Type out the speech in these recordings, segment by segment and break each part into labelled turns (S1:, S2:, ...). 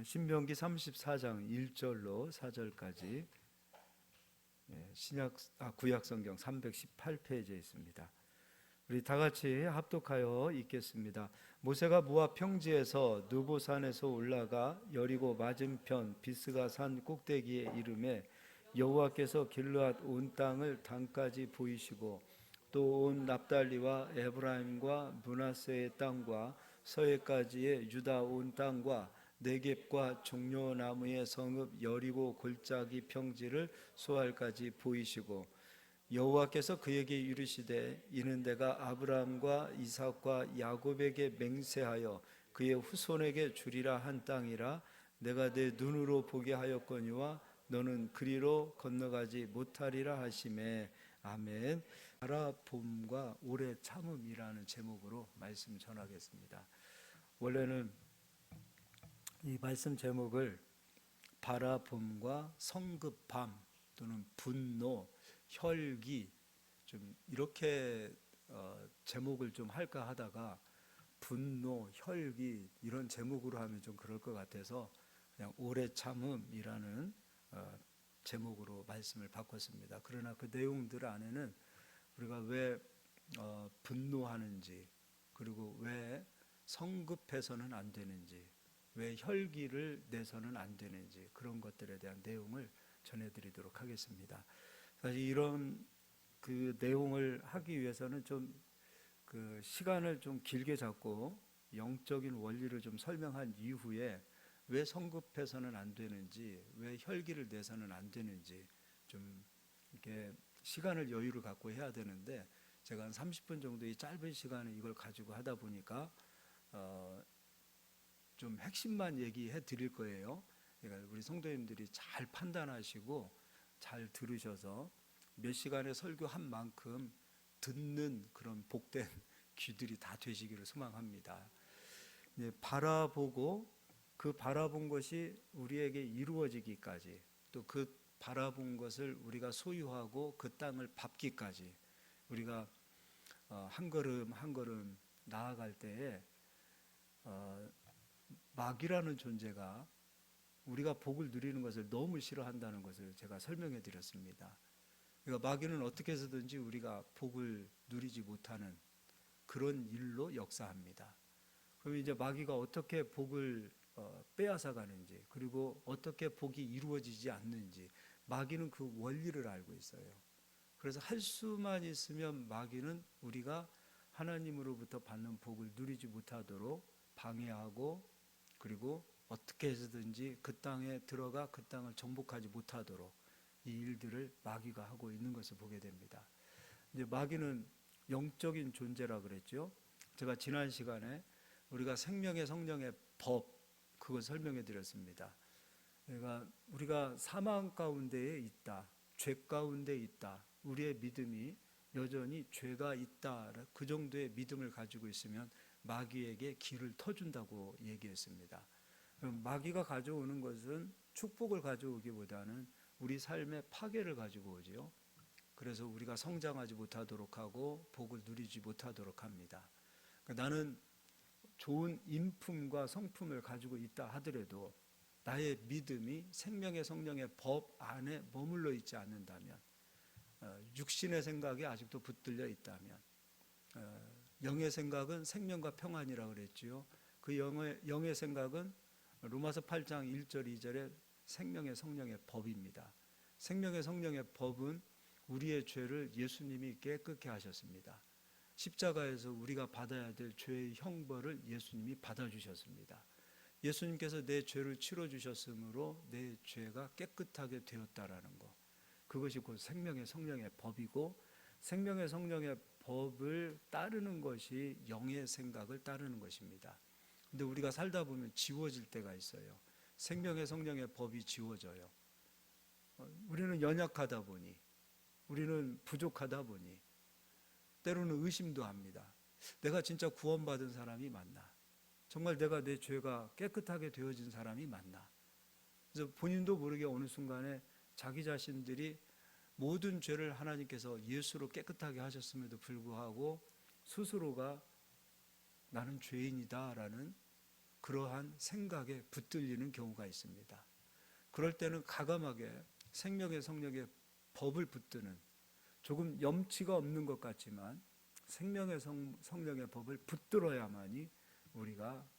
S1: 신명기 34장 1절로 4절까지 구약 성경 318페이지에 있습니다. 우리 다 같이 합독하여 읽겠습니다. 모세가 모압 평지에서 느보산에서 올라가 여리고 맞은편 비스가 산 꼭대기에 이르매 여호와께서 길르앗 온 땅을 단까지 보이시고 또 온 납달리와 에브라임과 므낫세의 땅과 서해까지의 유다 온 땅과 네겝과 종려나무의 성읍 여리고 골짜기 평지를 소알까지 보이시고 여호와께서 그에게 이르시되 이는 내가 아브라함과 이삭과 야곱에게 맹세하여 그의 후손에게 주리라 한 땅이라 내가 내 눈으로 보게 하였거니와 너는 그리로 건너가지 못하리라 하시매. 아멘. 바라봄과 오래 참음이라는 제목으로 말씀 전하겠습니다. 원래는 이 말씀 제목을 바라봄과 성급함 또는 분노, 혈기 좀 이렇게 제목을 좀 할까 하다가 분노, 혈기 이런 제목으로 하면 좀 그럴 것 같아서 그냥 오래 참음이라는 제목으로 말씀을 바꿨습니다. 그러나 그 내용들 안에는 우리가 왜 분노하는지, 그리고 왜 성급해서는 안 되는지, 왜 혈기를 내서는 안 되는지 그런 것들에 대한 내용을 전해드리도록 하겠습니다. 사실 이런 그 내용을 하기 위해서는 좀 그 시간을 좀 길게 잡고 영적인 원리를 좀 설명한 이후에 왜 성급해서는 안 되는지, 왜 혈기를 내서는 안 되는지 좀 이렇게 시간을 여유를 갖고 해야 되는데 제가 한 30분 정도의 짧은 시간에 이걸 가지고 하다 보니까 좀 핵심만 얘기해 드릴 거예요. 그러니까 우리 성도님들이 잘 판단하시고 잘 들으셔서 몇 시간의 설교한 만큼 듣는 그런 복된 귀들이 다 되시기를 소망합니다. 바라보고 그 바라본 것이 우리에게 이루어지기까지, 또 그 바라본 것을 우리가 소유하고 그 땅을 밟기까지 우리가 한 걸음 한 걸음 나아갈 때에 마귀라는 존재가 우리가 복을 누리는 것을 너무 싫어한다는 것을 제가 설명해 드렸습니다. 그러니까 마귀는 어떻게 해서든지 우리가 복을 누리지 못하는 그런 일로 역사합니다. 그럼 이제 마귀가 어떻게 복을 빼앗아 가는지, 그리고 어떻게 복이 이루어지지 않는지 마귀는 그 원리를 알고 있어요. 그래서 할 수만 있으면 마귀는 우리가 하나님으로부터 받는 복을 누리지 못하도록 방해하고, 그리고 어떻게 해서든지 그 땅에 들어가 그 땅을 정복하지 못하도록 이 일들을 마귀가 하고 있는 것을 보게 됩니다. 이제 마귀는 영적인 존재라 그랬죠. 제가 지난 시간에 우리가 생명의 성령의 법 그걸 설명해 드렸습니다. 그러니까 우리가 사망 가운데에 있다, 죄 가운데 있다, 우리의 믿음이 여전히 죄가 있다, 그 정도의 믿음을 가지고 있으면 마귀에게 길을 터준다고 얘기했습니다. 마귀가 가져오는 것은 축복을 가져오기보다는 우리 삶의 파괴를 가지고 오지요. 그래서 우리가 성장하지 못하도록 하고 복을 누리지 못하도록 합니다. 그러니까 나는 좋은 인품과 성품을 가지고 있다 하더라도 나의 믿음이 생명의 성령의 법 안에 머물러 있지 않는다면, 육신의 생각이 아직도 붙들려 있다면, 영의 생각은 생명과 평안이라고 그랬지요. 그 영의 생각은 로마서 8장 1절 2절에 생명의 성령의 법입니다. 생명의 성령의 법은 우리의 죄를 예수님이 깨끗게 하셨습니다. 십자가에서 우리가 받아야 될 죄의 형벌을 예수님이 받아주셨습니다. 예수님께서 내 죄를 치러주셨으므로 내 죄가 깨끗하게 되었다라는 것, 그것이 곧 생명의 성령의 법이고, 생명의 성령의 법을 따르는 것이 영의 생각을 따르는 것입니다. 근데 우리가 살다 보면 지워질 때가 있어요. 생명의 성령의 법이 지워져요. 우리는 연약하다 보니, 우리는 부족하다 보니 때로는 의심도 합니다. 내가 진짜 구원받은 사람이 맞나? 정말 내가 내 죄가 깨끗하게 되어진 사람이 맞나? 그래서 본인도 모르게 어느 순간에 자기 자신들이 모든 죄를 하나님께서 예수로 깨끗하게 하셨음에도 불구하고 스스로가 나는 죄인이다 라는 그러한 생각에 붙들리는 경우가 있습니다. 그럴 때는 가감하게 생명의 성령의 법을 붙드는, 조금 염치가 없는 것 같지만 생명의 성령의 법을 붙들어야만이 우리가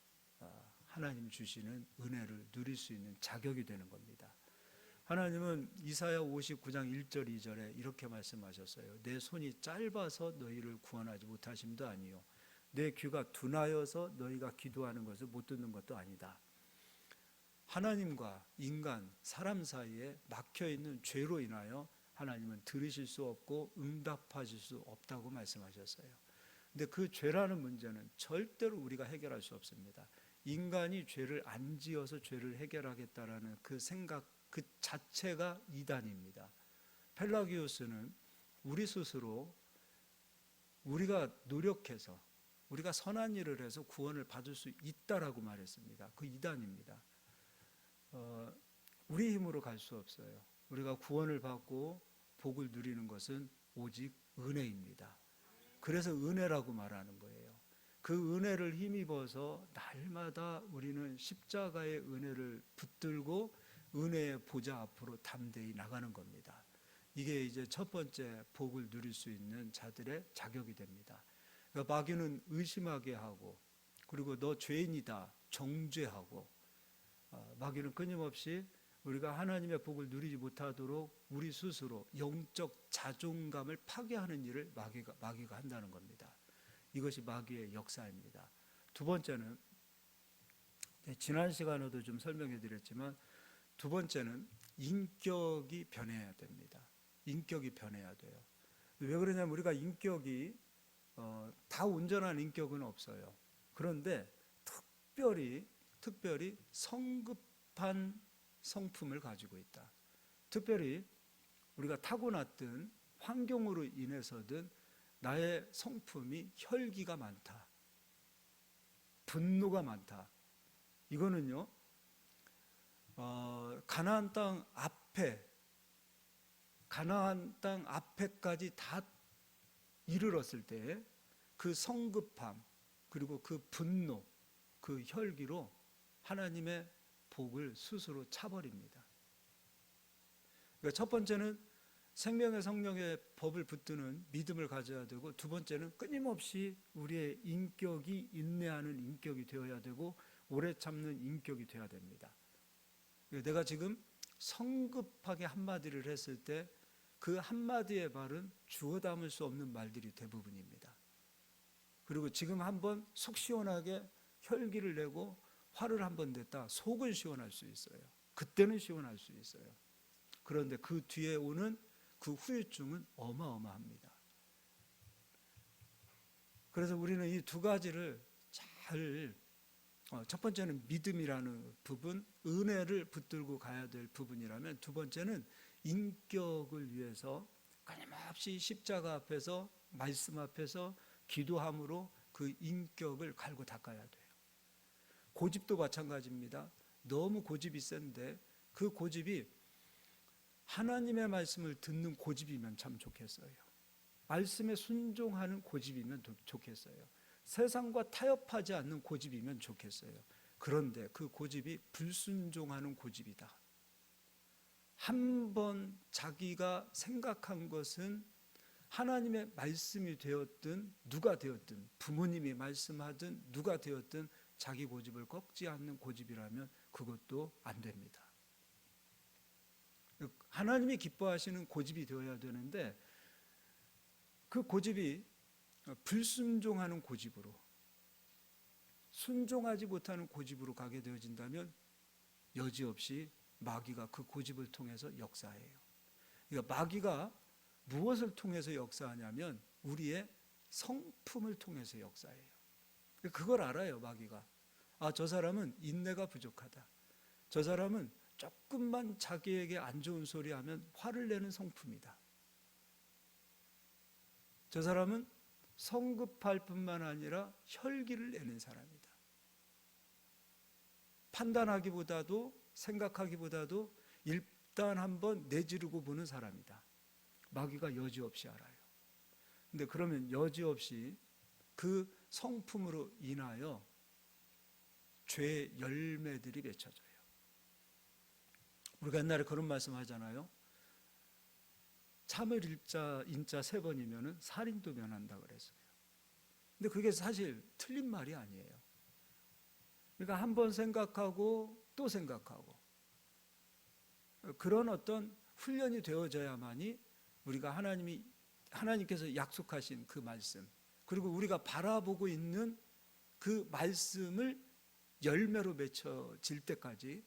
S1: 하나님 주시는 은혜를 누릴 수 있는 자격이 되는 겁니다. 하나님은 이사야 59장 1절 2절에 이렇게 말씀하셨어요. 내 손이 짧아서 너희를 구원하지 못하심도 아니요 내 귀가 둔하여서 너희가 기도하는 것을 못 듣는 것도 아니다. 하나님과 인간, 사람 사이에 막혀있는 죄로 인하여 하나님은 들으실 수 없고 응답하실 수 없다고 말씀하셨어요. 근데 그 죄라는 문제는 절대로 우리가 해결할 수 없습니다. 인간이 죄를 안 지어서 죄를 해결하겠다라는 그 생각 그 자체가 이단입니다. 펠라기우스는 우리 스스로 우리가 노력해서 우리가 선한 일을 해서 구원을 받을 수 있다라고 말했습니다. 그 이단입니다. 우리 힘으로 갈 수 없어요. 우리가 구원을 받고 복을 누리는 것은 오직 은혜입니다. 그래서 은혜라고 말하는 거예요. 그 은혜를 힘입어서 날마다 우리는 십자가의 은혜를 붙들고 은혜의 보좌 앞으로 담대히 나가는 겁니다. 이게 이제 첫 번째 복을 누릴 수 있는 자들의 자격이 됩니다. 그러니까 마귀는 의심하게 하고, 그리고 너 죄인이다 정죄하고, 마귀는 끊임없이 우리가 하나님의 복을 누리지 못하도록 우리 스스로 영적 자존감을 파괴하는 일을 마귀가 한다는 겁니다. 이것이 마귀의 역사입니다. 두 번째는 지난 시간에도 좀 설명해 드렸지만, 두 번째는 인격이 변해야 됩니다. 인격이 변해야 돼요. 왜 그러냐면 우리가 인격이 다 온전한 인격은 없어요. 그런데 특별히 성급한 성품을 가지고 있다. 특별히 우리가 타고났든 환경으로 인해서든 나의 성품이 혈기가 많다, 분노가 많다. 이거는요, 가나안 땅 앞에까지 다 이르렀을 때 그 성급함, 그리고 그 분노, 그 혈기로 하나님의 복을 스스로 차버립니다. 그러니까 첫 번째는 생명의 성령의 법을 붙드는 믿음을 가져야 되고, 두 번째는 끊임없이 우리의 인격이 인내하는 인격이 되어야 되고, 오래 참는 인격이 되어야 됩니다. 내가 지금 성급하게 한마디를 했을 때 그 한마디의 말은 주워 담을 수 없는 말들이 대부분입니다. 그리고 지금 한번 속 시원하게 혈기를 내고 화를 한번 냈다, 속은 시원할 수 있어요. 그때는 시원할 수 있어요. 그런데 그 뒤에 오는 그 후유증은 어마어마합니다. 그래서 우리는 이 두 가지를 잘, 첫 번째는 믿음이라는 부분, 은혜를 붙들고 가야 될 부분이라면, 두 번째는 인격을 위해서 끊임없이 십자가 앞에서, 말씀 앞에서 기도함으로 그 인격을 갈고 닦아야 돼요. 고집도 마찬가지입니다. 너무 고집이 센데 그 고집이 하나님의 말씀을 듣는 고집이면 참 좋겠어요. 말씀에 순종하는 고집이면 좋겠어요. 세상과 타협하지 않는 고집이면 좋겠어요. 그런데 그 고집이 불순종하는 고집이다. 한번 자기가 생각한 것은 하나님의 말씀이 되었든 누가 되었든, 부모님이 말씀하든 누가 되었든 자기 고집을 꺾지 않는 고집이라면 그것도 안 됩니다. 하나님이 기뻐하시는 고집이 되어야 되는데, 그 고집이 불순종하는 고집으로, 순종하지 못하는 고집으로 가게 되어진다면 여지없이 마귀가 그 고집을 통해서 역사해요. 그러니까 마귀가 무엇을 통해서 역사하냐면 우리의 성품을 통해서 역사해요. 그걸 알아요, 마귀가. 저 사람은 인내가 부족하다. 저 사람은 조금만 자기에게 안 좋은 소리 하면 화를 내는 성품이다. 저 사람은 성급할 뿐만 아니라 혈기를 내는 사람이다. 판단하기보다도, 생각하기보다도 일단 한번 내지르고 보는 사람이다. 마귀가 여지없이 알아요. 근데 그러면 여지없이 그 성품으로 인하여 죄의 열매들이 맺혀져요. 우리가 옛날에 그런 말씀 하잖아요. 참을 인자 3번이면 살인도 면한다 그랬어요. 근데 그게 사실 틀린 말이 아니에요. 그러니까 한 번 생각하고 또 생각하고 그런 어떤 훈련이 되어져야만이 우리가 하나님께서 약속하신 그 말씀, 그리고 우리가 바라보고 있는 그 말씀을 열매로 맺혀질 때까지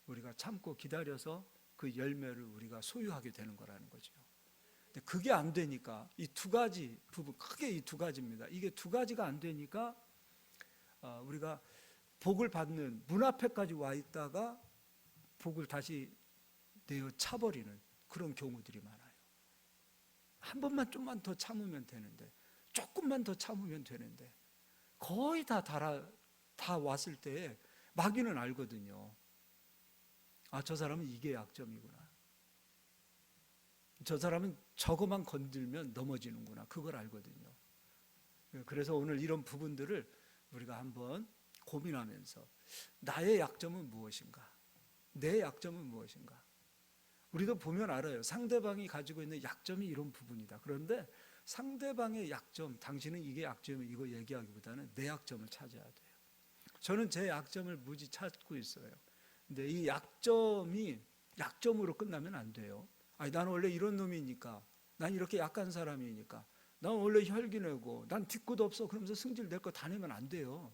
S1: 우리가 참고 기다려서 그 열매를 우리가 소유하게 되는 거라는 거죠. 근데 그게 안 되니까 이 두 가지 부분, 크게 이 두 가지입니다. 이게 두 가지가 안 되니까 우리가 복을 받는 문 앞에까지 와 있다가 복을 다시 내어 차버리는 그런 경우들이 많아요. 한 번만 좀만 더 참으면 되는데, 조금만 더 참으면 되는데, 거의 다 왔을 때 마귀는 알거든요. 아, 저 사람은 이게 약점이구나. 저 사람은 저거만 건들면 넘어지는구나. 그걸 알거든요. 그래서 오늘 이런 부분들을 우리가 한번 고민하면서 나의 약점은 무엇인가? 내 약점은 무엇인가? 우리도 보면 알아요. 상대방이 가지고 있는 약점이 이런 부분이다. 그런데 상대방의 약점, 당신은 이게 약점이 이거 얘기하기보다는 내 약점을 찾아야 돼요. 저는 제 약점을 무지 찾고 있어요. 근데 이 약점이 약점으로 끝나면 안 돼요. 아니, 나는 원래 이런 놈이니까, 난 이렇게 약한 사람이니까, 난 원래 혈기내고, 난 뒤끝 없어. 그러면서 승질 낼 거 다 내면 안 돼요.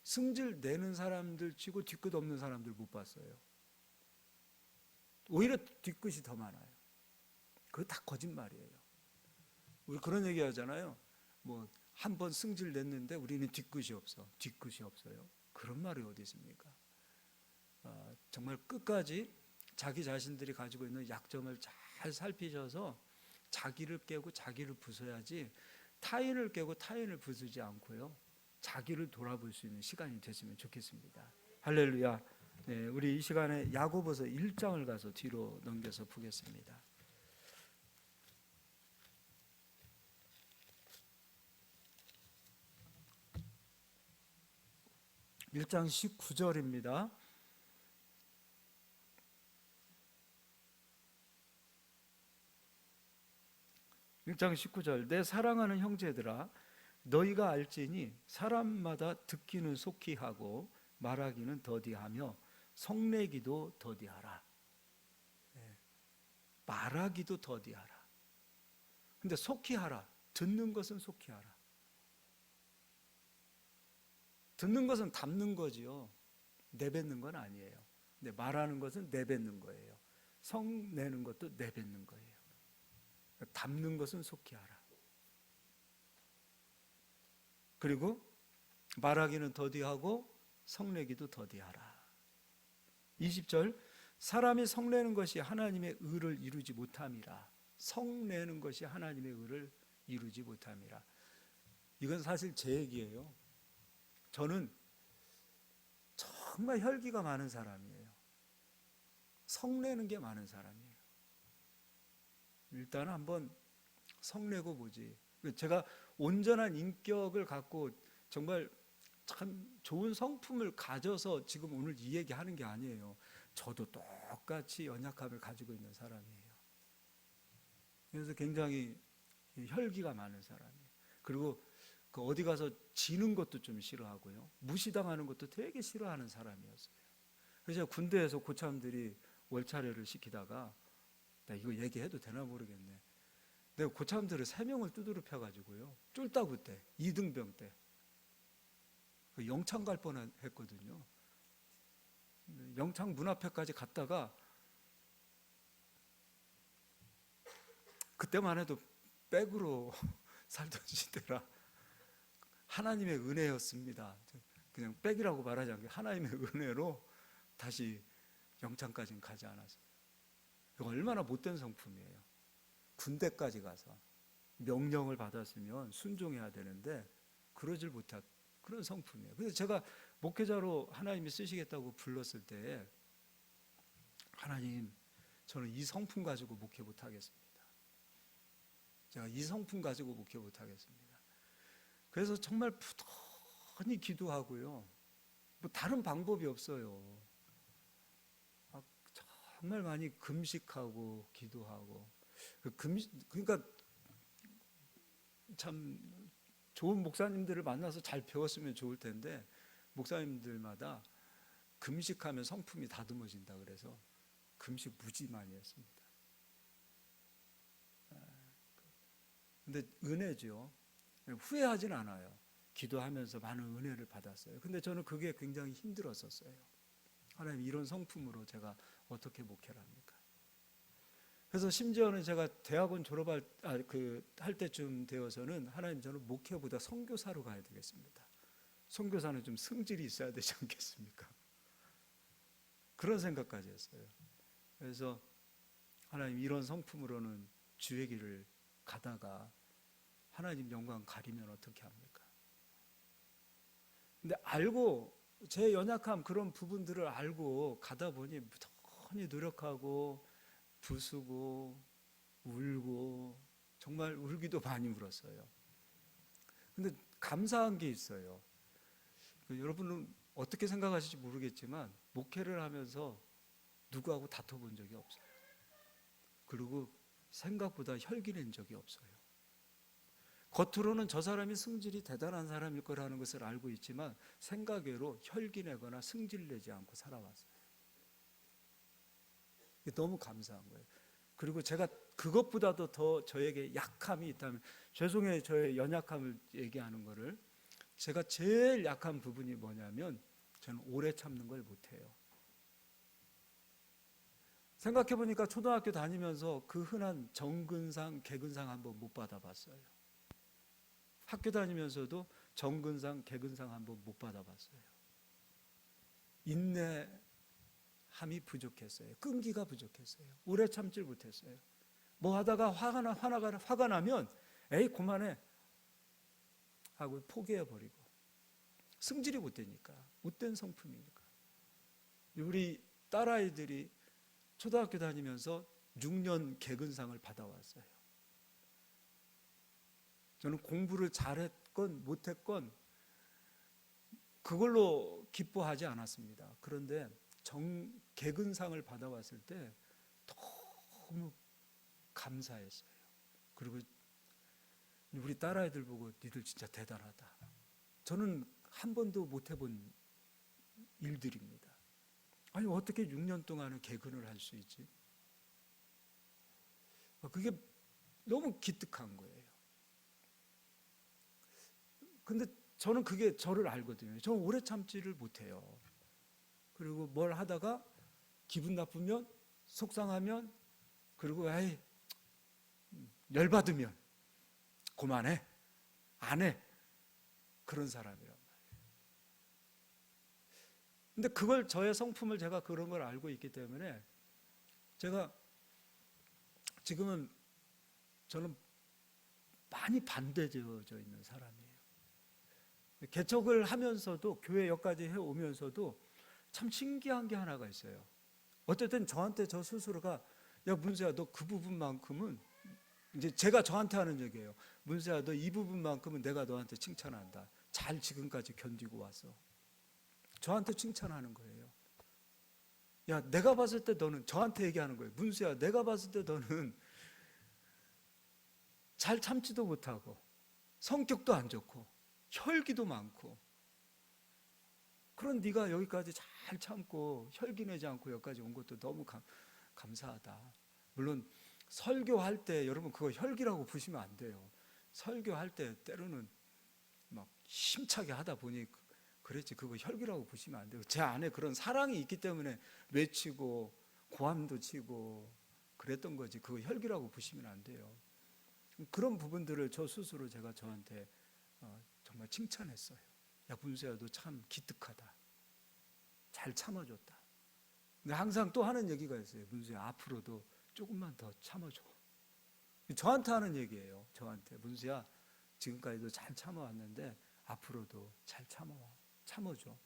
S1: 승질 내는 사람들 치고 뒤끝 없는 사람들 못 봤어요. 오히려 뒤끝이 더 많아요. 그거 다 거짓말이에요. 우리 그런 얘기 하잖아요. 뭐 한 번 승질 냈는데 우리는 뒤끝이 없어. 뒤끝이 없어요. 그런 말이 어디 있습니까? 정말 끝까지 자기 자신들이 가지고 있는 약점을 잘 살피셔서 자기를 깨고 자기를 부숴야지, 타인을 깨고 타인을 부수지 않고요, 자기를 돌아볼 수 있는 시간이 됐으면 좋겠습니다. 할렐루야. 네, 우리 이 시간에 야고보서 1장을 가서 뒤로 넘겨서 보겠습니다. 1장 19절입니다. (1장 19절) 내 사랑하는 형제들아, 너희가 알지니 사람마다 듣기는 속히 하고 말하기는 더디하며 성내기도 더디하라. 말하기도 더디하라. 근데 속히 하라. 듣는 것은 속히 하라. 듣는 것은 담는 거지요. 내뱉는 건 아니에요. 근데 말하는 것은 내뱉는 거예요. 성내는 것도 내뱉는 거예요. 담는 것은 속히 하라. 그리고 말하기는 더디하고 성내기도 더디하라. 20절 사람이 성내는 것이 하나님의 의를 이루지 못함이라. 성내는 것이 하나님의 의를 이루지 못함이라. 이건 사실 제 얘기예요. 저는 정말 혈기가 많은 사람이에요. 성내는 게 많은 사람이에요. 일단 한번 성내고 보지. 제가 온전한 인격을 갖고 정말 참 좋은 성품을 가져서 지금 오늘 이 얘기하는 게 아니에요. 저도 똑같이 연약함을 가지고 있는 사람이에요. 그래서 굉장히 혈기가 많은 사람이에요. 그리고 그 어디 가서 지는 것도 좀 싫어하고요, 무시당하는 것도 되게 싫어하는 사람이었어요. 그래서 군대에서 고참들이 월차례를 시키다가, 나 이거 얘기해도 되나 모르겠네. 내가 고참들을 3명을 두드려 펴가지고요, 쫄따구 때, 2등병 때 영창 갈 뻔했거든요. 영창 문 앞에까지 갔다가 그때만 해도 백으로 살던 시대라 하나님의 은혜였습니다. 그냥 백이라고 말하지 않고 하나님의 은혜로 다시 영창까지는 가지 않았어요. 얼마나 못된 성품이에요. 군대까지 가서 명령을 받았으면 순종해야 되는데 그러질 못한 그런 성품이에요. 그래서 제가 목회자로 하나님이 쓰시겠다고 불렀을 때, 하나님, 저는 이 성품 가지고 목회 못하겠습니다. 제가 이 성품 가지고 목회 못하겠습니다. 그래서 정말 부단히 기도하고요, 뭐 다른 방법이 없어요. 정말 많이 금식하고 기도하고 그러니까 참 좋은 목사님들을 만나서 잘 배웠으면 좋을 텐데 목사님들마다 금식하면 성품이 다듬어진다 그래서 금식 무지 많이 했습니다. 근데 은혜죠. 후회하진 않아요. 기도하면서 많은 은혜를 받았어요. 근데 저는 그게 굉장히 힘들었었어요. 하나님, 이런 성품으로 제가 어떻게 목회를 합니까? 그래서 심지어는 제가 대학원 졸업할 할 때쯤 되어서는 하나님, 저는 목회보다 선교사로 가야 되겠습니다. 선교사는 좀 성질이 있어야 되지 않겠습니까? 그런 생각까지 했어요. 그래서 하나님, 이런 성품으로는 주의 길을 가다가 하나님 영광 가리면 어떻게 합니까? 근데 알고, 제 연약함 그런 부분들을 알고 가다 보니 무던히 노력하고 부수고 울고 정말 울기도 많이 울었어요. 근데 감사한 게 있어요. 여러분은 어떻게 생각하실지 모르겠지만 목회를 하면서 누구하고 다퉈본 적이 없어요. 그리고 생각보다 혈기낸 적이 없어요. 겉으로는 저 사람이 승질이 대단한 사람일 거라는 것을 알고 있지만 생각외로 혈기내거나 승질내지 않고 살아왔어요. 너무 감사한 거예요. 그리고 제가 그것보다도 더 저에게 약함이 있다면, 죄송해요, 저의 연약함을 얘기하는 거를, 제가 제일 약한 부분이 뭐냐면 저는 오래 참는 걸 못해요. 생각해보니까 초등학교 다니면서 그 흔한 정근상, 개근상 한번 못 받아봤어요. 학교 다니면서도 정근상, 개근상 한번 못 받아봤어요. 인내함이 부족했어요. 끈기가 부족했어요. 오래 참질 못했어요. 뭐 하다가 화가 나면 에이 그만해 하고 포기해버리고, 승질이 못 되니까, 못된 성품이니까. 우리 딸아이들이 초등학교 다니면서 6년 개근상을 받아왔어요. 저는 공부를 잘했건 못했건 그걸로 기뻐하지 않았습니다. 그런데 개근상을 받아왔을 때 너무 감사했어요. 그리고 우리 딸아이들 보고 니들 진짜 대단하다. 저는 한 번도 못 해본 일들입니다. 아니 어떻게 6년 동안은 개근을 할 수 있지? 그게 너무 기특한 거예요. 근데 저는 그게 저를 알거든요. 저는 오래 참지를 못해요. 그리고 뭘 하다가 기분 나쁘면, 속상하면, 그리고 에이 열받으면 그만해, 안 해, 그런 사람이란 말이에요. 근데 그걸, 저의 성품을 제가 그런 걸 알고 있기 때문에 제가 지금은 저는 많이 반대되어져 있는 사람이에요. 개척을 하면서도, 교회 여기까지 해오면서도 참 신기한 게 하나가 있어요. 어쨌든 저한테 저 스스로가, 야 문세야, 너 그 부분만큼은, 이제 제가 저한테 하는 얘기예요. 문세야, 너 이 부분만큼은 내가 너한테 칭찬한다. 잘 지금까지 견디고 왔어. 저한테 칭찬하는 거예요. 야, 내가 봤을 때 너는, 저한테 얘기하는 거예요. 문수야, 내가 봤을 때 너는 잘 참지도 못하고 성격도 안 좋고 혈기도 많고, 그런 네가 여기까지 잘 참고 혈기 내지 않고 여기까지 온 것도 너무 감사하다. 물론 설교할 때 여러분 그거 혈기라고 보시면 안 돼요. 설교할 때 때로는 막 힘차게 하다 보니 그랬지, 그거 혈기라고 보시면 안 돼요. 제 안에 그런 사랑이 있기 때문에 외치고 고함도 치고 그랬던 거지, 그거 혈기라고 보시면 안 돼요. 그런 부분들을 저 스스로 제가 저한테 정말 칭찬했어요. 야 문수야, 너 참 기특하다. 잘 참아줬다. 근데 항상 또 하는 얘기가 있어요. 문수야, 앞으로도 조금만 더 참아줘. 저한테 하는 얘기예요. 저한테, 문수야, 지금까지도 잘 참아왔는데 앞으로도 잘 참아줘.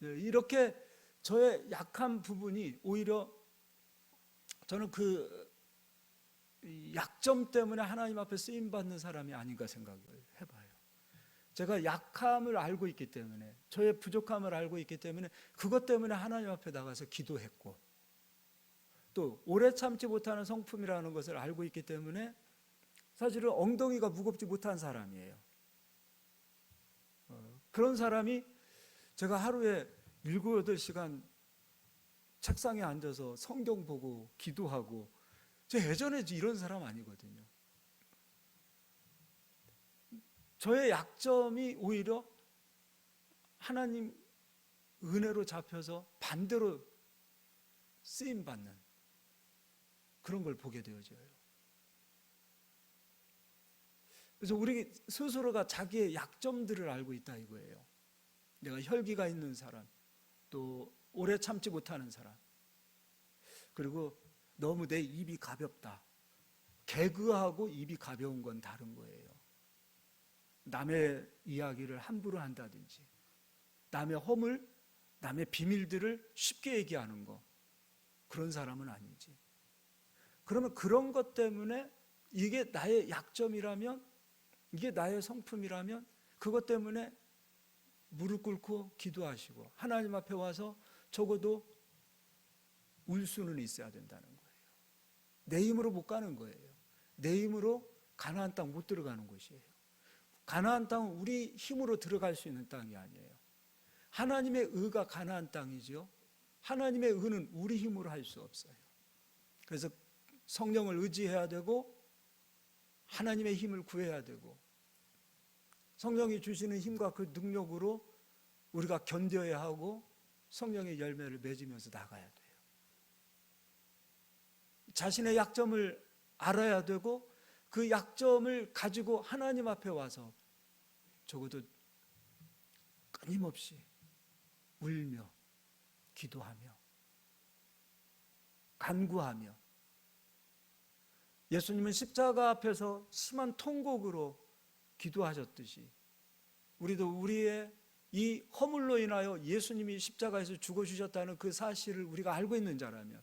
S1: 이렇게 저의 약한 부분이 오히려 저는 그 약점 때문에 하나님 앞에 쓰임받는 사람이 아닌가 생각을 해봐요. 제가 약함을 알고 있기 때문에, 저의 부족함을 알고 있기 때문에 그것 때문에 하나님 앞에 나가서 기도했고, 또 오래 참지 못하는 성품이라는 것을 알고 있기 때문에 사실은 엉덩이가 무겁지 못한 사람이에요. 그런 사람이 제가 하루에 7, 8시간 책상에 앉아서 성경 보고 기도하고, 제 예전에 이런 사람 아니거든요. 저의 약점이 오히려 하나님 은혜로 잡혀서 반대로 쓰임받는 그런 걸 보게 되어져요. 그래서 우리 스스로가 자기의 약점들을 알고 있다 이거예요. 내가 혈기가 있는 사람, 또 오래 참지 못하는 사람, 그리고 너무 내 입이 가볍다. 개그하고 입이 가벼운 건 다른 거예요. 남의 이야기를 함부로 한다든지, 남의 허물, 남의 비밀들을 쉽게 얘기하는 거, 그런 사람은 아니지. 그러면 그런 것 때문에 이게 나의 약점이라면, 이게 나의 성품이라면 그것 때문에 무릎 꿇고 기도하시고 하나님 앞에 와서 적어도 울 수는 있어야 된다는 거예요. 내 힘으로 못 가는 거예요. 내 힘으로 가나안 땅 못 들어가는 곳이에요. 가나안 땅은 우리 힘으로 들어갈 수 있는 땅이 아니에요. 하나님의 의가 가나안 땅이죠. 하나님의 의는 우리 힘으로 할 수 없어요. 그래서 성령을 의지해야 되고 하나님의 힘을 구해야 되고, 성령이 주시는 힘과 그 능력으로 우리가 견뎌야 하고 성령의 열매를 맺으면서 나가야 돼요. 자신의 약점을 알아야 되고 그 약점을 가지고 하나님 앞에 와서 적어도 끊임없이 울며 기도하며 간구하며, 예수님은 십자가 앞에서 심한 통곡으로 기도하셨듯이 우리도 우리의 이 허물로 인하여 예수님이 십자가에서 죽어주셨다는 그 사실을 우리가 알고 있는 자라면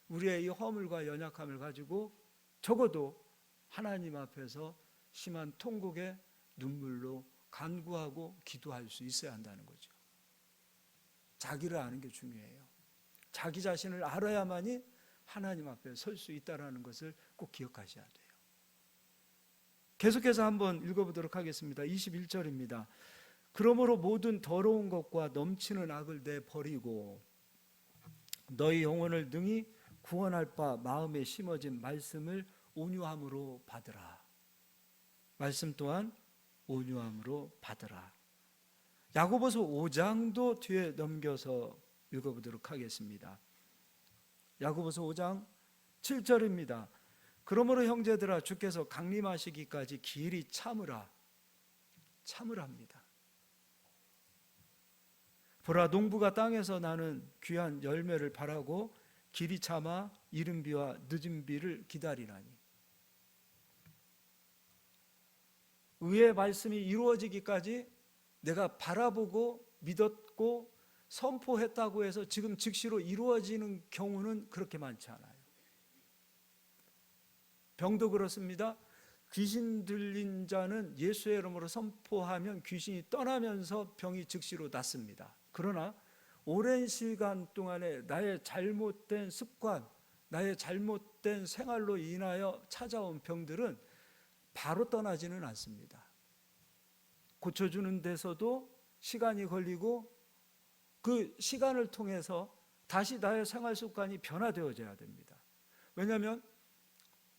S1: 우리의 이 허물과 연약함을 가지고 적어도 하나님 앞에서 심한 통곡의 눈물로 간구하고 기도할 수 있어야 한다는 거죠. 자기를 아는 게 중요해요. 자기 자신을 알아야만이 하나님 앞에 설 수 있다는 것을 꼭 기억하셔야 돼요. 계속해서 한번 읽어보도록 하겠습니다. 21절입니다. 그러므로 모든 더러운 것과 넘치는 악을 내버리고 너희 영혼을 능히 구원할 바 마음에 심어진 말씀을 온유함으로 받으라. 말씀 또한 온유함으로 받으라. 야고보서 5장도 뒤에 넘겨서 읽어보도록 하겠습니다. 야고보서 5장 7절입니다. 그러므로 형제들아 주께서 강림하시기까지 길이 참으라. 참으랍니다. 보라, 농부가 땅에서 나는 귀한 열매를 바라고 길이 참아 이른 비와 늦은 비를 기다리나니. 의의 말씀이 이루어지기까지 내가 바라보고 믿었고 선포했다고 해서 지금 즉시로 이루어지는 경우는 그렇게 많지 않아요. 병도 그렇습니다. 귀신 들린 자는 예수의 이름으로 선포하면 귀신이 떠나면서 병이 즉시로 낫습니다. 그러나 오랜 시간 동안에 나의 잘못된 습관, 나의 잘못된 생활로 인하여 찾아온 병들은 바로 떠나지는 않습니다. 고쳐주는 데서도 시간이 걸리고 그 시간을 통해서 다시 나의 생활 습관이 변화되어져야 됩니다. 왜냐하면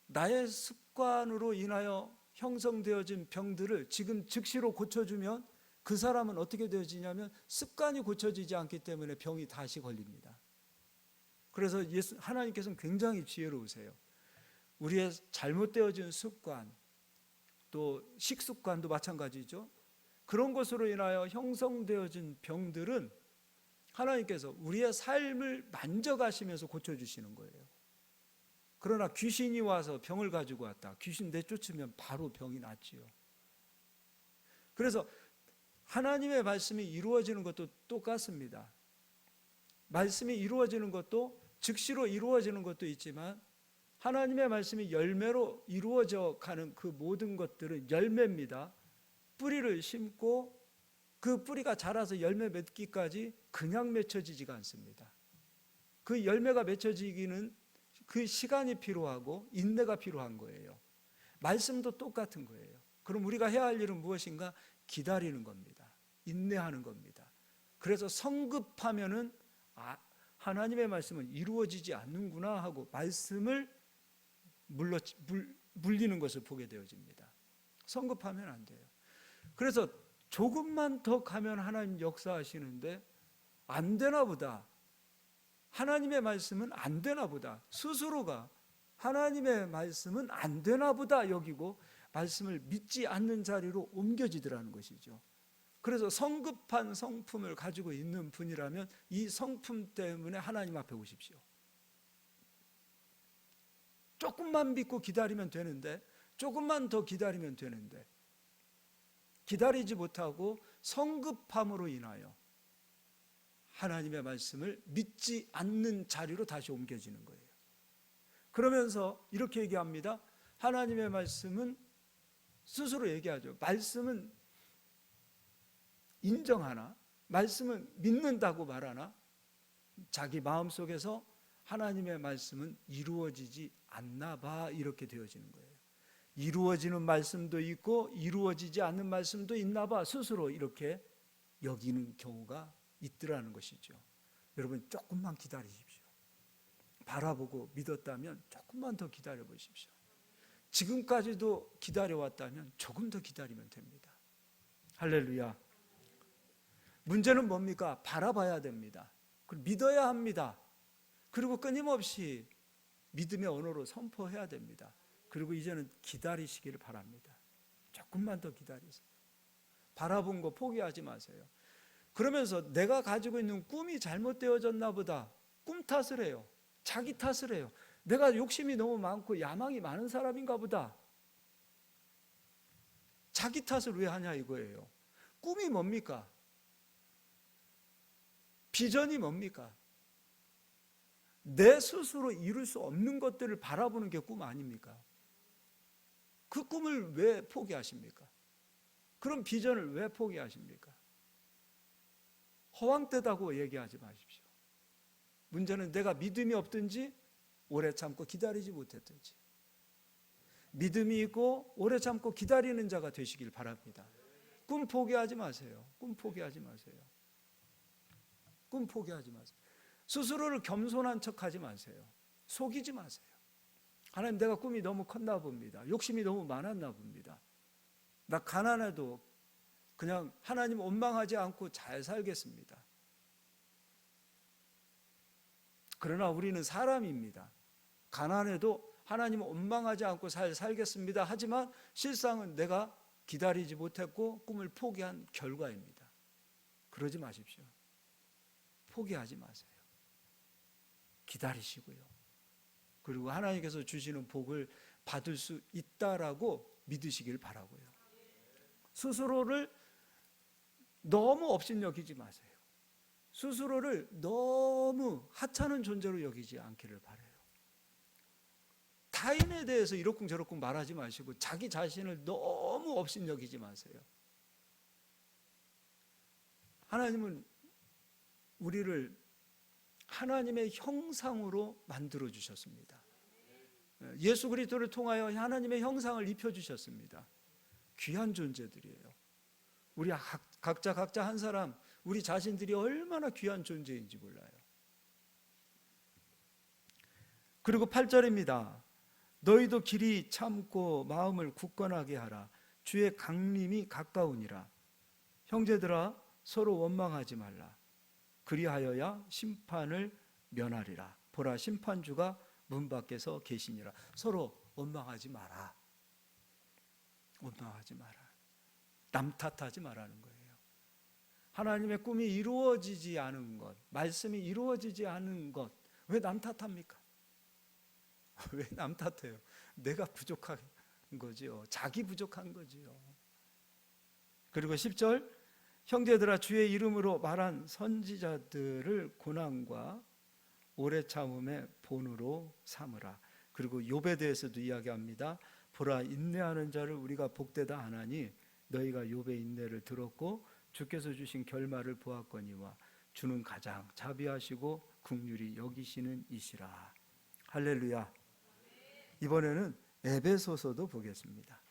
S1: 나의 습관으로 인하여 형성되어진 병들을 지금 즉시로 고쳐주면 그 사람은 어떻게 되어지냐면 습관이 고쳐지지 않기 때문에 병이 다시 걸립니다. 그래서 하나님께서는 굉장히 지혜로우세요. 우리의 잘못되어진 습관, 또 식습관도 마찬가지죠. 그런 것으로 인하여 형성되어진 병들은 하나님께서 우리의 삶을 만져가시면서 고쳐주시는 거예요. 그러나 귀신이 와서 병을 가지고 왔다. 귀신 내쫓으면 바로 병이 낫지요. 그래서 하나님의 말씀이 이루어지는 것도 똑같습니다. 말씀이 이루어지는 것도 즉시로 이루어지는 것도 있지만 하나님의 말씀이 열매로 이루어져 가는 그 모든 것들은 열매입니다. 뿌리를 심고 그 뿌리가 자라서 열매 맺기까지 그냥 맺혀지지가 않습니다. 그 열매가 맺혀지기는 그 시간이 필요하고 인내가 필요한 거예요. 말씀도 똑같은 거예요. 그럼 우리가 해야 할 일은 무엇인가? 기다리는 겁니다. 인내하는 겁니다. 그래서 성급하면은 하나님의 말씀은 이루어지지 않는구나 하고 말씀을 물리는 것을 보게 되어집니다. 성급하면 안 돼요. 그래서 조금만 더 가면 하나님 역사하시는데 안 되나 보다. 하나님의 말씀은 안 되나 보다. 스스로가 하나님의 말씀은 안 되나 보다 여기고 말씀을 믿지 않는 자리로 옮겨지더라는 것이죠. 그래서 성급한 성품을 가지고 있는 분이라면 이 성품 때문에 하나님 앞에 오십시오. 조금만 믿고 기다리면 되는데, 조금만 더 기다리면 되는데, 기다리지 못하고 성급함으로 인하여 하나님의 말씀을 믿지 않는 자리로 다시 옮겨지는 거예요. 그러면서 이렇게 얘기합니다. 하나님의 말씀은 스스로 얘기하죠. 말씀은 인정하나? 말씀은 믿는다고 말하나? 자기 마음속에서 하나님의 말씀은 이루어지지 않나 봐 이렇게 되어지는 거예요. 이루어지는 말씀도 있고 이루어지지 않는 말씀도 있나 봐 스스로 이렇게 여기는 경우가 있더라는 것이죠. 여러분 조금만 기다리십시오. 바라보고 믿었다면 조금만 더 기다려 보십시오. 지금까지도 기다려왔다면 조금 더 기다리면 됩니다. 할렐루야. 문제는 뭡니까? 바라봐야 됩니다. 그리고 믿어야 합니다. 그리고 끊임없이 믿음의 언어로 선포해야 됩니다. 그리고 이제는 기다리시기를 바랍니다. 조금만 더 기다리세요. 바라본 거 포기하지 마세요. 그러면서 내가 가지고 있는 꿈이 잘못되어졌나 보다. 꿈 탓을 해요. 자기 탓을 해요. 내가 욕심이 너무 많고 야망이 많은 사람인가 보다. 자기 탓을 왜 하냐 이거예요. 꿈이 뭡니까? 비전이 뭡니까? 내 스스로 이룰 수 없는 것들을 바라보는 게 꿈 아닙니까? 그 꿈을 왜 포기하십니까? 그런 비전을 왜 포기하십니까? 허황되다고 얘기하지 마십시오. 문제는 내가 믿음이 없든지 오래 참고 기다리지 못했든지 믿음이 있고 오래 참고 기다리는 자가 되시길 바랍니다. 꿈 포기하지 마세요. 꿈 포기하지 마세요. 꿈 포기하지 마세요. 스스로를 겸손한 척하지 마세요. 속이지 마세요. 하나님 내가 꿈이 너무 컸나 봅니다. 욕심이 너무 많았나 봅니다. 나 가난해도 그냥 하나님 원망하지 않고 잘 살겠습니다. 그러나 우리는 사람입니다. 가난해도 하나님 원망하지 않고 잘 살겠습니다. 하지만 실상은 내가 기다리지 못했고 꿈을 포기한 결과입니다. 그러지 마십시오. 포기하지 마세요. 기다리시고요. 그리고 하나님께서 주시는 복을 받을 수 있다라고 믿으시길 바라고요. 스스로를 너무 업신여기지 마세요. 스스로를 너무 하찮은 존재로 여기지 않기를 바라요. 타인에 대해서 이러쿵저러쿵 말하지 마시고 자기 자신을 너무 업신여기지 마세요. 하나님은 우리를 하나님의 형상으로 만들어 주셨습니다. 예수 그리스도를 통하여 하나님의 형상을 입혀 주셨습니다. 귀한 존재들이에요. 우리 각자 한 사람 우리 자신들이 얼마나 귀한 존재인지 몰라요. 그리고 8절입니다. 너희도 길이 참고 마음을 굳건하게 하라. 주의 강림이 가까우니라. 형제들아 서로 원망하지 말라. 그리하여야 심판을 면하리라. 보라 심판주가 문 밖에서 계시니라. 서로 원망하지 마라. 원망하지 마라. 남 탓하지 말라는 거예요. 하나님의 꿈이 이루어지지 않은 것, 말씀이 이루어지지 않은 것, 왜 남 탓합니까? 왜 남 탓해요? 내가 부족한 거지요. 자기 부족한 거지요. 그리고 10절 형제들아 주의 이름으로 말한 선지자들을 고난과 오래 참음의 본으로 삼으라. 그리고 욥에 대해서도 이야기합니다. 보라 인내하는 자를 우리가 복되다 하나니 너희가 욥의 인내를 들었고 주께서 주신 결말을 보았거니와 주는 가장 자비하시고 긍휼히 여기시는 이시라. 할렐루야. 이번에는 에베소서도 보겠습니다.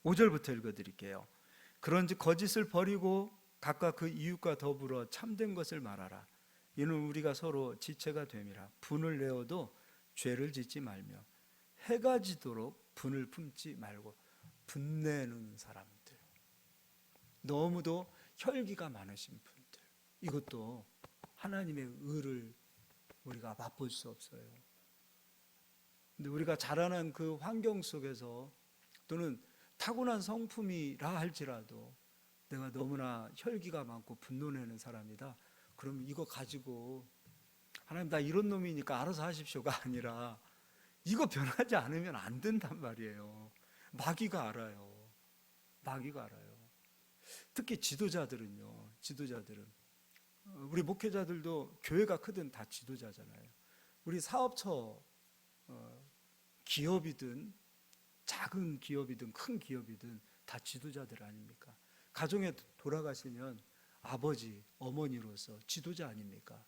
S1: (25절부터) 읽어드릴게요. 그런즉 거짓을 버리고 각각 그 이웃과 더불어 참된 것을 말하라. 이는 우리가 서로 지체가 됨이라. 분을 내어도 죄를 짓지 말며 해가 지도록 분을 품지 말고. 분내는 사람들, 너무도 혈기가 많으신 분들, 이것도 하나님의 의를 우리가 맛볼 수 없어요. 근데 우리가 자라난 그 환경 속에서 또는 타고난 성품이라 할지라도 내가 너무나 혈기가 많고 분노내는 사람이다. 그럼 이거 가지고 하나님 나 이런 놈이니까 알아서 하십시오가 아니라 이거 변하지 않으면 안 된단 말이에요. 마귀가 알아요. 마귀가 알아요. 특히 지도자들은요. 지도자들은 우리 목회자들도 교회가 크든 다 지도자잖아요. 우리 사업처 기업이든 작은 기업이든 큰 기업이든 다 지도자들 아닙니까? 가정에 돌아가시면 아버지, 어머니로서 지도자 아닙니까?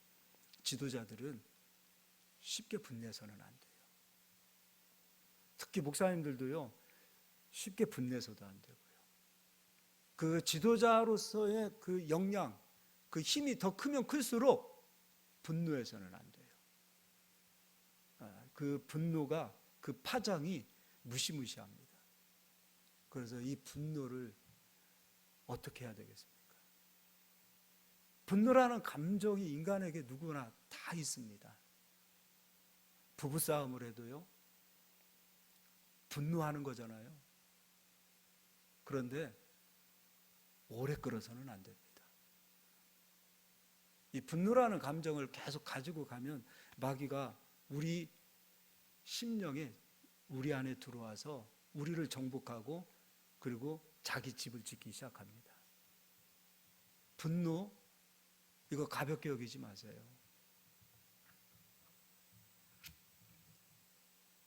S1: 지도자들은 쉽게 분내서는 안 돼요. 특히 목사님들도요, 쉽게 분내서도 안 되고요. 그 지도자로서의 그 역량, 그 힘이 더 크면 클수록 분노해서는 안 돼요. 그 분노가, 그 파장이 무시무시합니다. 그래서 이 분노를 어떻게 해야 되겠습니까? 분노라는 감정이 인간에게 누구나 다 있습니다. 부부싸움을 해도요, 분노하는 거잖아요. 그런데 오래 끌어서는 안 됩니다. 이 분노라는 감정을 계속 가지고 가면 마귀가 우리 심령에, 우리 안에 들어와서 우리를 정복하고 그리고 자기 집을 짓기 시작합니다. 분노, 이거 가볍게 여기지 마세요.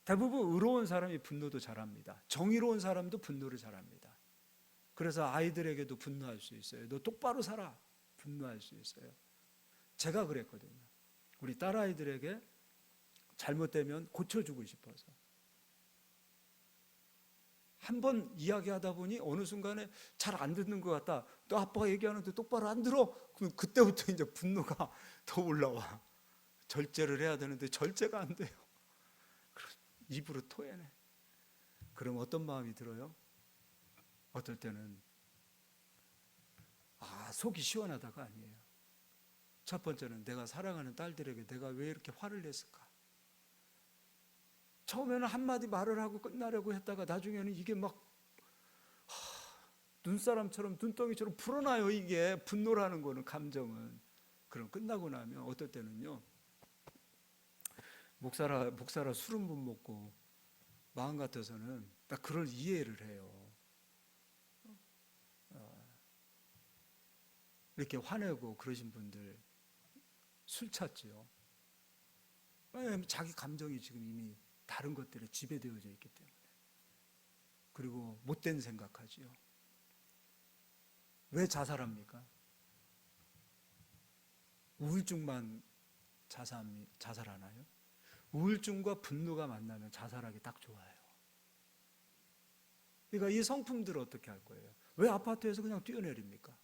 S1: 대부분 의로운 사람이 분노도 잘합니다. 정의로운 사람도 분노를 잘합니다. 그래서 아이들에게도 분노할 수 있어요. 너 똑바로 살아. 분노할 수 있어요. 제가 그랬거든요. 우리 딸아이들에게 잘못되면 고쳐주고 싶어서. 한 번 이야기하다 보니 어느 순간에 잘 안 듣는 것 같다. 너 아빠가 얘기하는데 똑바로 안 들어? 그럼 그때부터 이제 분노가 더 올라와. 절제를 해야 되는데 절제가 안 돼요. 입으로 토해내. 그럼 어떤 마음이 들어요? 어떨 때는 속이 시원하다가 아니에요. 첫 번째는 내가 사랑하는 딸들에게 내가 왜 이렇게 화를 냈을까? 처음에는 한마디 말을 하고 끝나려고 했다가 나중에는 이게 막 눈사람처럼 눈덩이처럼 불어나요. 이게 분노라는 거는, 감정은. 그럼 끝나고 나면 어떨 때는요, 목사라 술 한 번 먹고 마음 같아서는 딱 그걸 이해를 해요. 이렇게 화내고 그러신 분들 술 찾지요. 왜냐하면 자기 감정이 지금 이미 다른 것들에 지배되어져 있기 때문에. 그리고 못된 생각하지요. 왜 자살합니까? 우울증만 자살하나요? 우울증과 분노가 만나면 자살하기 딱 좋아요. 그러니까 이 성품들을 어떻게 할 거예요? 왜 아파트에서 그냥 뛰어내립니까?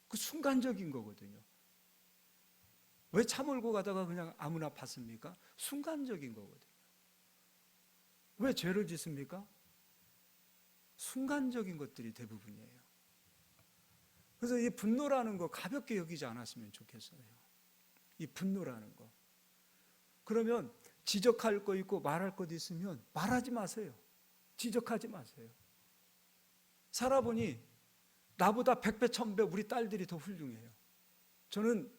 S1: 그 순간적인 거거든요. 왜 차 몰고 가다가 그냥 아무나 봤습니까? 순간적인 거거든요. 왜 죄를 짓습니까? 순간적인 것들이 대부분이에요. 그래서 이 분노라는 거 가볍게 여기지 않았으면 좋겠어요. 이 분노라는 거. 그러면 지적할 거 있고 말할 것 있으면 말하지 마세요. 지적하지 마세요. 살아보니 나보다 100배, 1000배 우리 딸들이 더 훌륭해요. 저는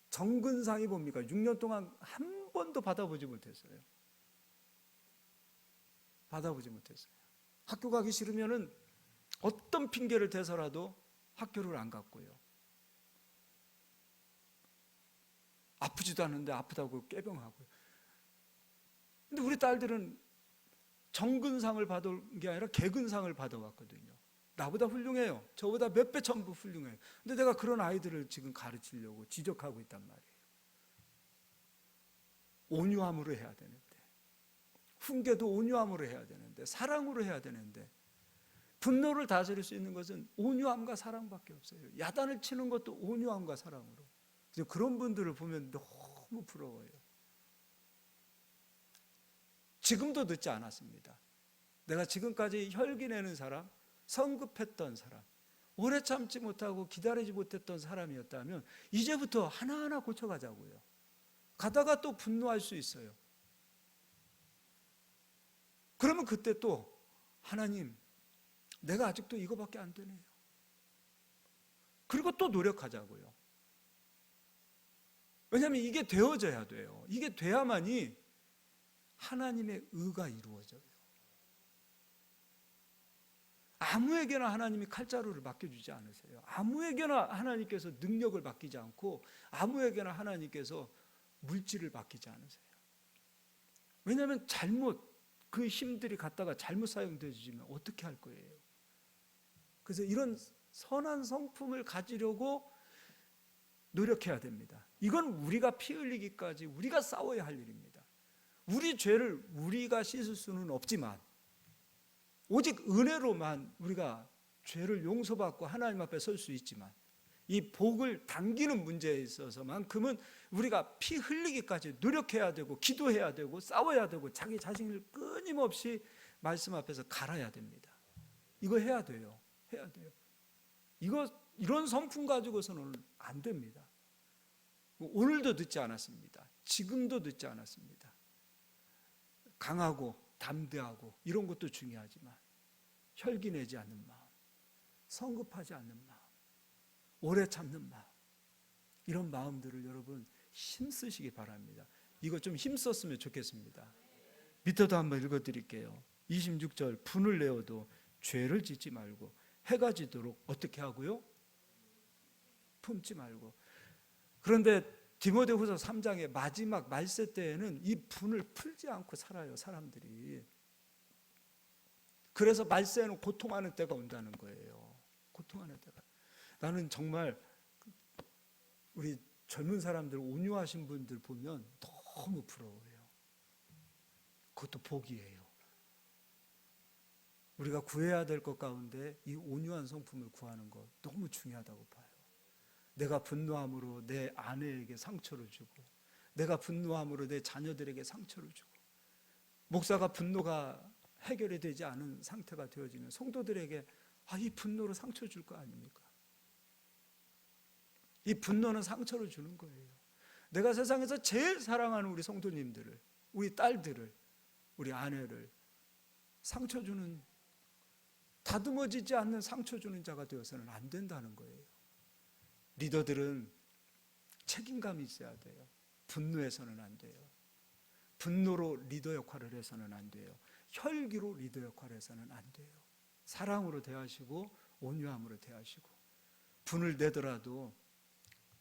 S1: 정근상이 뭡니까? 6년 동안 한 번도 받아보지 못했어요. 받아보지 못했어요. 학교 가기 싫으면은 어떤 핑계를 대서라도 학교를 안 갔고요. 아프지도 않은데 아프다고 꾀병하고요. 근데 우리 딸들은 정근상을 받은 게 아니라 개근상을 받아왔거든요. 나보다 훌륭해요. 저보다 몇 배 천부 훌륭해요. 근데 내가 그런 아이들을 지금 가르치려고 지적하고 있단 말이에요. 온유함으로 해야 되는데, 훈계도 온유함으로 해야 되는데, 사랑으로 해야 되는데, 분노를 다스릴 수 있는 것은 온유함과 사랑밖에 없어요. 야단을 치는 것도 온유함과 사랑으로. 그래서 그런 분들을 보면 너무 부러워요. 지금도 늦지 않았습니다. 내가 지금까지 혈기내는 사람, 성급했던 사람, 오래 참지 못하고 기다리지 못했던 사람이었다면 이제부터 하나하나 고쳐가자고요. 가다가 또 분노할 수 있어요. 그러면 그때 또 하나님, 내가 아직도 이거밖에 안 되네요. 그리고 또 노력하자고요. 왜냐하면 이게 되어져야 돼요. 이게 돼야만이 하나님의 의가 이루어져요. 아무에게나 하나님이 칼자루를 맡겨주지 않으세요. 아무에게나 하나님께서 능력을 맡기지 않고 아무에게나 하나님께서 물질을 맡기지 않으세요. 왜냐하면 그 힘들이 갖다가 잘못 사용되어지면 어떻게 할 거예요. 그래서 이런 선한 성품을 가지려고 노력해야 됩니다. 이건 우리가 피 흘리기까지 우리가 싸워야 할 일입니다. 우리 죄를 우리가 씻을 수는 없지만 오직 은혜로만 우리가 죄를 용서받고 하나님 앞에 설 수 있지만 이 복을 당기는 문제에 있어서만큼은 우리가 피 흘리기까지 노력해야 되고 기도해야 되고 싸워야 되고 자기 자신을 끊임없이 말씀 앞에서 갈아야 됩니다. 이거 해야 돼요. 해야 돼요. 이런 성품 가지고서는 안 됩니다. 오늘도 늦지 않았습니다. 지금도 늦지 않았습니다. 강하고 담대하고 이런 것도 중요하지만 혈기내지 않는 마음, 성급하지 않는 마음, 오래 참는 마음, 이런 마음들을 여러분 힘쓰시기 바랍니다. 이거 좀 힘썼으면 좋겠습니다. 밑에도 한번 읽어드릴게요. 26절, 분을 내어도 죄를 짓지 말고 해가 지도록 어떻게 하고요? 품지 말고. 그런데 디모데후서 3장의 마지막 말세 때에는 이 분을 풀지 않고 살아요, 사람들이. 그래서 말세에는 고통하는 때가 온다는 거예요. 고통하는 때가. 나는 정말 우리 젊은 사람들, 온유하신 분들 보면 너무 부러워요. 그것도 복이에요. 우리가 구해야 될 것 가운데 이 온유한 성품을 구하는 것 너무 중요하다고 봐요. 내가 분노함으로 내 아내에게 상처를 주고, 내가 분노함으로 내 자녀들에게 상처를 주고, 목사가 분노가 해결이 되지 않은 상태가 되어지면 성도들에게 이 분노로 상처 줄 거 아닙니까? 이 분노는 상처를 주는 거예요. 내가 세상에서 제일 사랑하는 우리 성도님들을, 우리 딸들을, 우리 아내를 상처 주는, 다듬어지지 않는 상처 주는 자가 되어서는 안 된다는 거예요. 리더들은 책임감이 있어야 돼요. 분노해서는 안 돼요. 분노로 리더 역할을 해서는 안 돼요. 혈기로 리더 역할을 해서는 안 돼요. 사랑으로 대하시고 온유함으로 대하시고, 분을 내더라도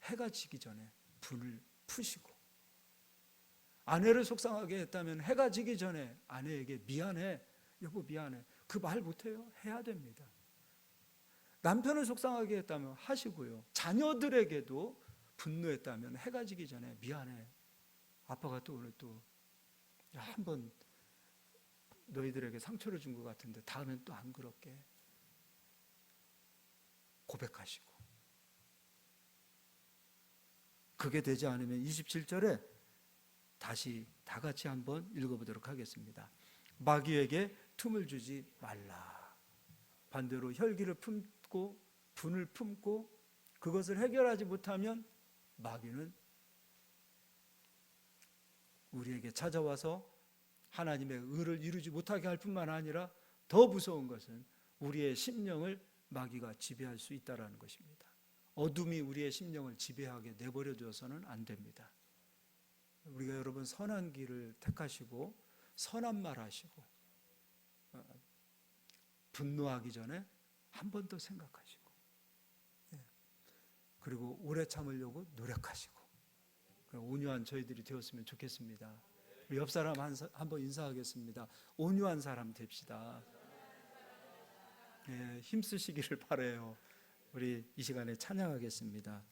S1: 해가 지기 전에 분을 푸시고, 아내를 속상하게 했다면 해가 지기 전에 아내에게 미안해, 여보 미안해, 그 말 못해요? 해야 됩니다. 남편을 속상하게 했다면 하시고요. 자녀들에게도 분노했다면 해가 지기 전에 미안해, 아빠가 또 오늘 또 한번 너희들에게 상처를 준 것 같은데 다음엔 또 안 그럴게, 고백하시고. 그게 되지 않으면 27절에 다시 다 같이 한번 읽어보도록 하겠습니다. 마귀에게 틈을 주지 말라. 반대로 혈기를 품고 분을 품고 그것을 해결하지 못하면 마귀는 우리에게 찾아와서 하나님의 의를 이루지 못하게 할 뿐만 아니라 더 무서운 것은 우리의 심령을 마귀가 지배할 수 있다는 것입니다. 어둠이 우리의 심령을 지배하게 내버려 두어서는 안 됩니다. 우리가 여러분 선한 길을 택하시고 선한 말 하시고 분노하기 전에 한 번 더 생각하시고, 그리고 오래 참으려고 노력하시고, 온유한 저희들이 되었으면 좋겠습니다. 우리 옆 사람 한번 인사하겠습니다. 온유한 사람 됩시다. 힘쓰시기를 바라요. 우리 이 시간에 찬양하겠습니다.